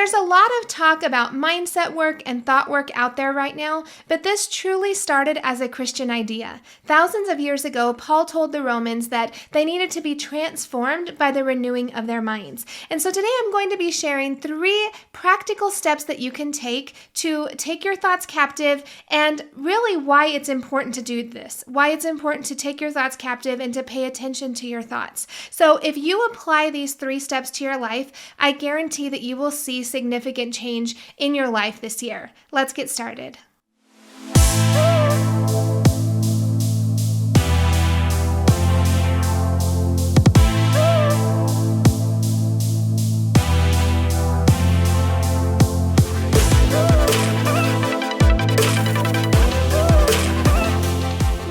There's a lot of talk about mindset work and thought work out there right now, but this truly started as a Christian idea. Thousands of years ago, Paul told the Romans that they needed to be transformed by the renewing of their minds. And so today I'm going to be sharing 3 practical steps that you can take to take your thoughts captive, and really why it's important to do this, why it's important to take your thoughts captive and to pay attention to your thoughts. So if you apply these 3 steps to your life, I guarantee that you will see significant change in your life this year. Let's get started.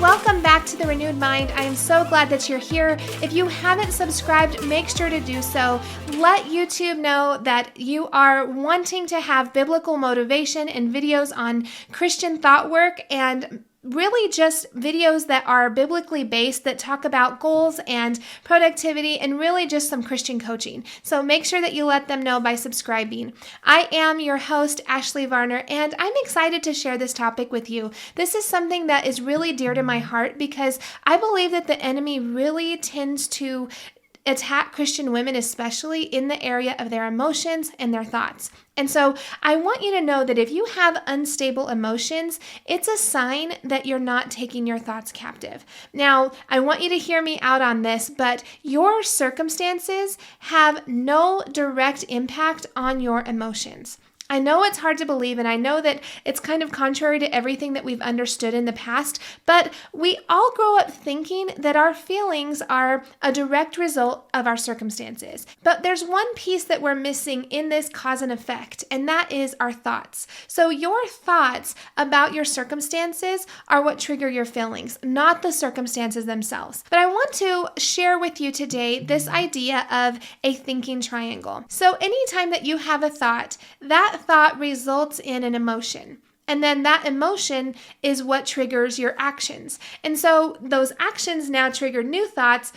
Welcome back to The Renewed Mind. I am so glad that you're here. If you haven't subscribed, make sure to do so. Let YouTube know that you are wanting to have biblical motivation and videos on Christian thought work, and really just videos that are biblically based that talk about goals and productivity and really just some Christian coaching. So make sure that you let them know by subscribing. I am your host, Ashley Varner, and I'm excited to share this topic with you. This is something that is really dear to my heart because I believe that the enemy really tends to attack Christian women, especially in the area of their emotions and their thoughts. And so I want you to know that if you have unstable emotions, it's a sign that you're not taking your thoughts captive. Now, I want you to hear me out on this, but your circumstances have no direct impact on your emotions. I know it's hard to believe, and I know that it's kind of contrary to everything that we've understood in the past, but we all grow up thinking that our feelings are a direct result of our circumstances. But there's one piece that we're missing in this cause and effect, and that is our thoughts. So your thoughts about your circumstances are what trigger your feelings, not the circumstances themselves. But I want to share with you today this idea of a thinking triangle. So anytime that you have a thought, that thought results in an emotion. And then that emotion is what triggers your actions. And so those actions now trigger new thoughts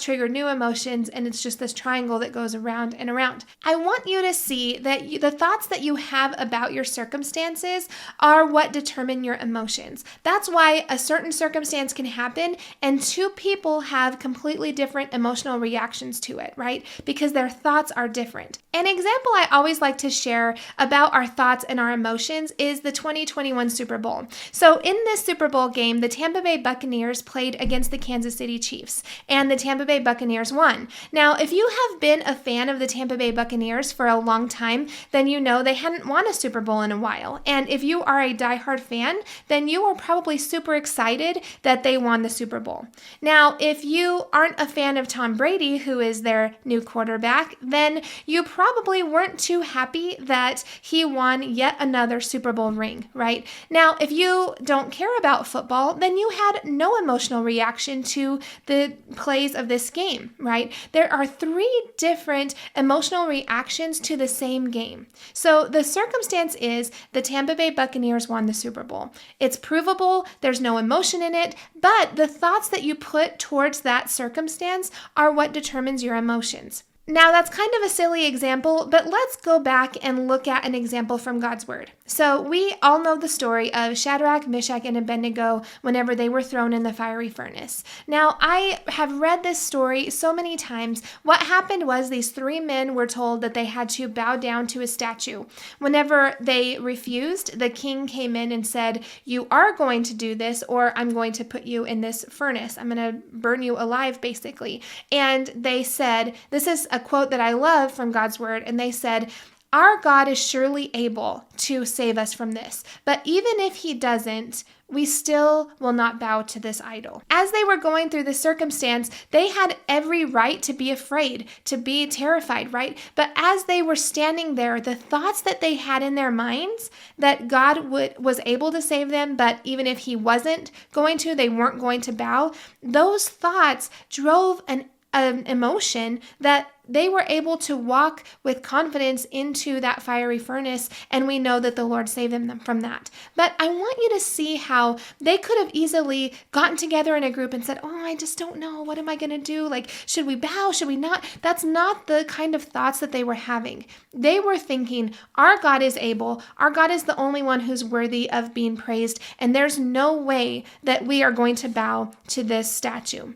trigger new emotions, and it's just this triangle that goes around and around. I want you to see that the thoughts that you have about your circumstances are what determine your emotions. That's why a certain circumstance can happen and 2 people have completely different emotional reactions to it, right? Because their thoughts are different. An example I always like to share about our thoughts and our emotions is the 2021 Super Bowl. So in this Super Bowl game, the Tampa Bay Buccaneers played against the Kansas City Chiefs, and the Tampa Bay Buccaneers won. Now, if you have been a fan of the Tampa Bay Buccaneers for a long time, then you know they hadn't won a Super Bowl in a while. And if you are a diehard fan, then you are probably super excited that they won the Super Bowl. Now, if you aren't a fan of Tom Brady, who is their new quarterback, then you probably weren't too happy that he won yet another Super Bowl ring, right? Now, if you don't care about football, then you had no emotional reaction to the plays of this game, right? There are 3 different emotional reactions to the same game. So the circumstance is the Tampa Bay Buccaneers won the Super Bowl. It's provable, there's no emotion in it, but the thoughts that you put towards that circumstance are what determines your emotions. Now, that's kind of a silly example, but let's go back and look at an example from God's Word. So we all know the story of Shadrach, Meshach, and Abednego whenever they were thrown in the fiery furnace. Now, I have read this story so many times. What happened was these 3 men were told that they had to bow down to a statue. Whenever they refused, the king came in and said, "You are going to do this, or I'm going to put you in this furnace. I'm going to burn you alive," basically. And they said, this is a quote that I love from God's Word, and they said, "Our God is surely able to save us from this, but even if he doesn't, we still will not bow to this idol." As they were going through the circumstance, they had every right to be afraid, to be terrified, right? But as they were standing there, the thoughts that they had in their minds that God was able to save them, but even if he wasn't going to, they weren't going to bow, those thoughts drove a an emotion that they were able to walk with confidence into that fiery furnace, and we know that the Lord saved them from that. But I want you to see how they could have easily gotten together in a group and said, oh, I just don't know. What am I going to do? Like, should we bow? Should we not? That's not the kind of thoughts that they were having. They were thinking, our God is able. Our God is the only one who's worthy of being praised, and there's no way that we are going to bow to this statue.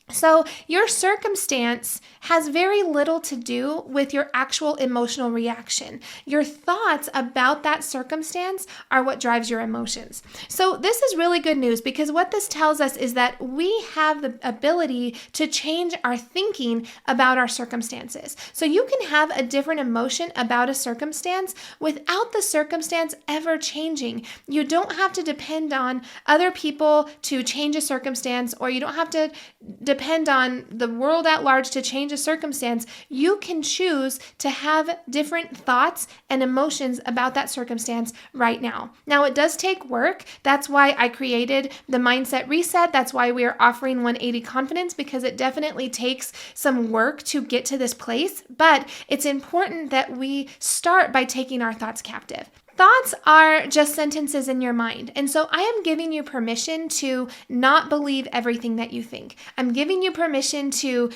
So your circumstance has very little to do with your actual emotional reaction. Your thoughts about that circumstance are what drives your emotions. So this is really good news, because what this tells us is that we have the ability to change our thinking about our circumstances. So you can have a different emotion about a circumstance without the circumstance ever changing. You don't have to depend on other people to change a circumstance, or you don't have to depend on the world at large to change a circumstance. You can choose to have different thoughts and emotions about that circumstance right now. Now, it does take work. That's why I created the Mindset Reset. That's why we are offering 180 Confidence, because it definitely takes some work to get to this place. But it's important that we start by taking our thoughts captive. Thoughts are just sentences in your mind. And so I am giving you permission to not believe everything that you think. I'm giving you permission to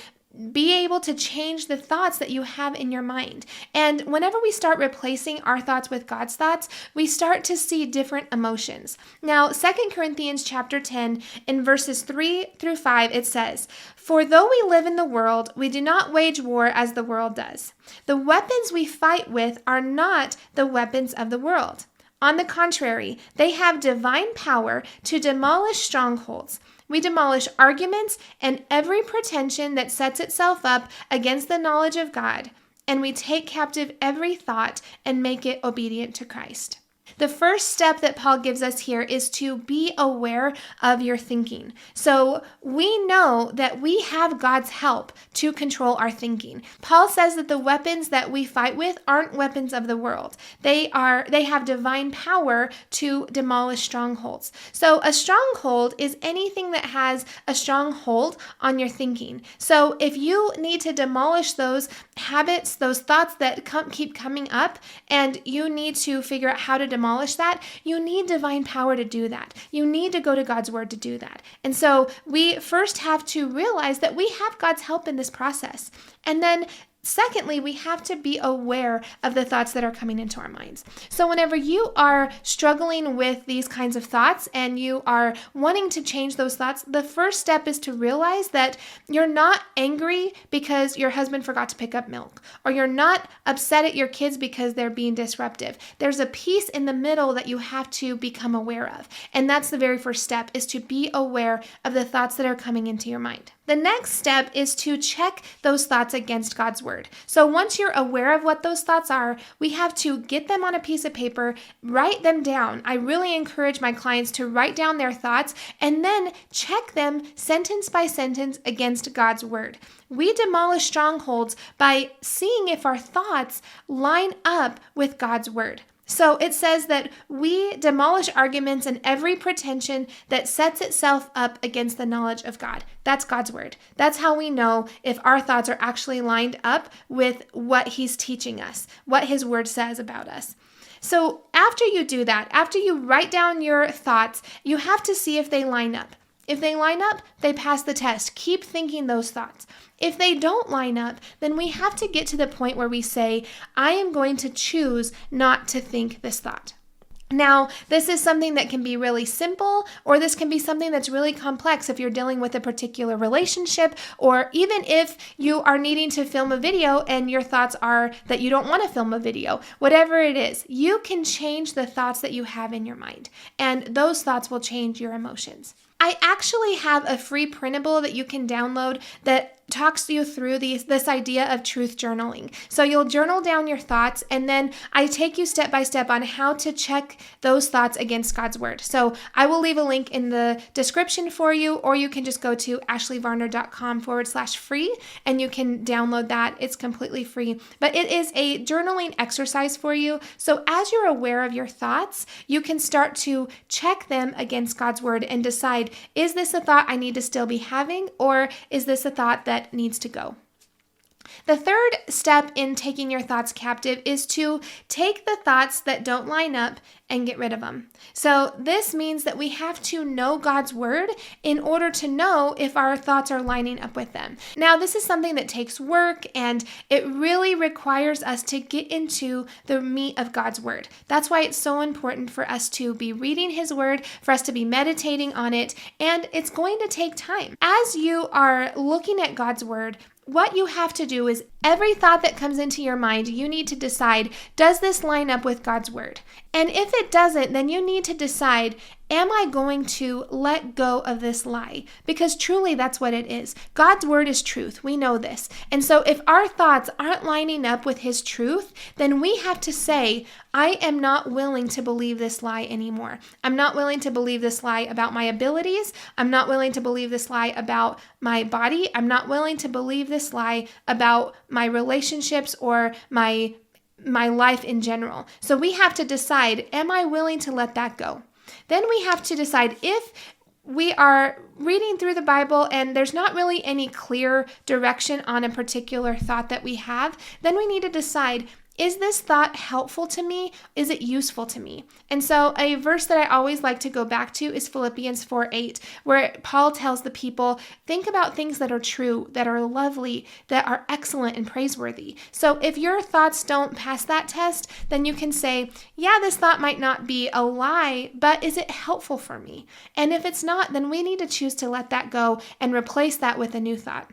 be able to change the thoughts that you have in your mind. And whenever we start replacing our thoughts with God's thoughts, we start to see different emotions. Now, 2 Corinthians chapter 10, in verses 3 through 5, it says, "For though we live in the world, we do not wage war as the world does. The weapons we fight with are not the weapons of the world. On the contrary, they have divine power to demolish strongholds. We demolish arguments and every pretension that sets itself up against the knowledge of God, and we take captive every thought and make it obedient to Christ." The first step that Paul gives us here is to be aware of your thinking. So we know that we have God's help to control our thinking. Paul says that the weapons that we fight with aren't weapons of the world. They have divine power to demolish strongholds. So a stronghold is anything that has a strong hold on your thinking. So if you need to demolish those habits, those thoughts that keep coming up, and you need to figure out how to demolish that, you need divine power to do that. You need to go to God's word to do that. And so we first have to realize that we have God's help in this process. And then secondly, we have to be aware of the thoughts that are coming into our minds. So whenever you are struggling with these kinds of thoughts and you are wanting to change those thoughts, the first step is to realize that you're not angry because your husband forgot to pick up milk, or you're not upset at your kids because they're being disruptive. There's a piece in the middle that you have to become aware of. And that's the very first step, is to be aware of the thoughts that are coming into your mind. The next step is to check those thoughts against God's word. So once you're aware of what those thoughts are, we have to get them on a piece of paper, write them down. I really encourage my clients to write down their thoughts and then check them sentence by sentence against God's word. We demolish strongholds by seeing if our thoughts line up with God's word. So it says that we demolish arguments and every pretension that sets itself up against the knowledge of God. That's God's word. That's how we know if our thoughts are actually lined up with what He's teaching us, what His word says about us. So after you do that, after you write down your thoughts, you have to see if they line up. If they line up, they pass the test. Keep thinking those thoughts. If they don't line up, then we have to get to the point where we say, I am going to choose not to think this thought. Now, this is something that can be really simple, or this can be something that's really complex if you're dealing with a particular relationship, or even if you are needing to film a video and your thoughts are that you don't want to film a video. Whatever it is, you can change the thoughts that you have in your mind, and those thoughts will change your emotions. I actually have a free printable that you can download that talks you through this idea of truth journaling. So you'll journal down your thoughts, and then I take you step by step on how to check those thoughts against God's word. So I will leave a link in the description for you, or you can just go to ashleyvarner.com/free and you can download that. It's completely free, but it is a journaling exercise for you. So as you're aware of your thoughts, you can start to check them against God's word and decide, is this a thought I need to still be having, or is this a thought that that needs to go. The third step in taking your thoughts captive is to take the thoughts that don't line up and get rid of them. So this means that we have to know God's word in order to know if our thoughts are lining up with them. Now, this is something that takes work, and it really requires us to get into the meat of God's word. That's why it's so important for us to be reading his word, for us to be meditating on it, and it's going to take time. As you are looking at God's word, what you have to do is every thought that comes into your mind, you need to decide, does this line up with God's word? And if it doesn't, then you need to decide, am I going to let go of this lie? Because truly that's what it is. God's word is truth. We know this. And so if our thoughts aren't lining up with his truth, then we have to say, I am not willing to believe this lie anymore. I'm not willing to believe this lie about my abilities. I'm not willing to believe this lie about my body. I'm not willing to believe this lie about my relationships or my life in general. So we have to decide, am I willing to let that go? Then we have to decide if we are reading through the Bible and there's not really any clear direction on a particular thought that we have, then we need to decide, is this thought helpful to me? Is it useful to me? And so a verse that I always like to go back to is Philippians 4:8, where Paul tells the people, think about things that are true, that are lovely, that are excellent and praiseworthy. So if your thoughts don't pass that test, then you can say, yeah, this thought might not be a lie, but is it helpful for me? And if it's not, then we need to choose to let that go and replace that with a new thought.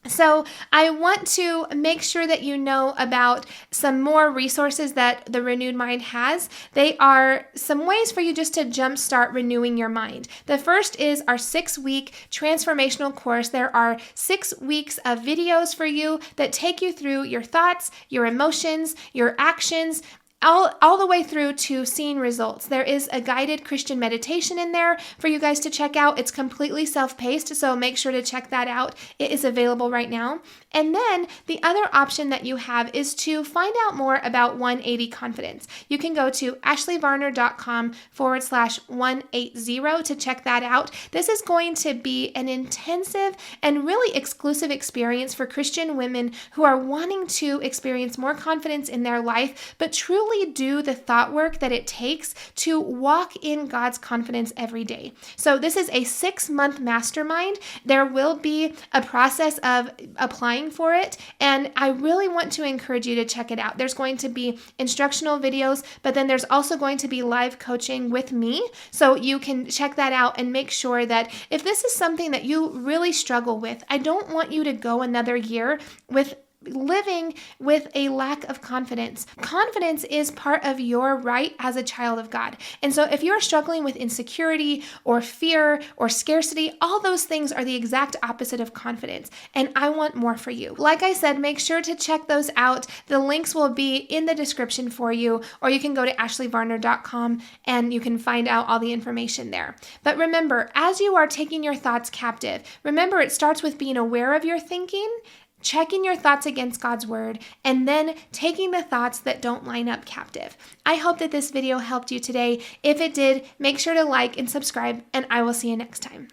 So I want to make sure that you know about some more resources that the Renewed Mind has. They are some ways for you just to jumpstart renewing your mind. The first is our 6-week transformational course. There are 6 weeks of videos for you that take you through your thoughts, your emotions, your actions, all the way through to seeing results. There is a guided Christian meditation in there for you guys to check out. It's completely self-paced, so make sure to check that out. It is available right now. And then the other option that you have is to find out more about 180 Confidence. You can go to ashleyvarner.com/180 to check that out. This is going to be an intensive and really exclusive experience for Christian women who are wanting to experience more confidence in their life, but truly do the thought work that it takes to walk in God's confidence every day. So this is a 6-month mastermind. There will be a process of applying for it, and I really want to encourage you to check it out. There's going to be instructional videos, but then there's also going to be live coaching with me, so you can check that out and make sure that if this is something that you really struggle with, I don't want you to go another year with living with a lack of confidence. Confidence is part of your right as a child of God. And so if you're struggling with insecurity or fear or scarcity, all those things are the exact opposite of confidence. And I want more for you. Like I said, make sure to check those out. The links will be in the description for you, or you can go to ashleyvarner.com and you can find out all the information there. But remember, as you are taking your thoughts captive, remember it starts with being aware of your thinking, checking your thoughts against God's word, and then taking the thoughts that don't line up captive. I hope that this video helped you today. If it did, make sure to like and subscribe, and I will see you next time.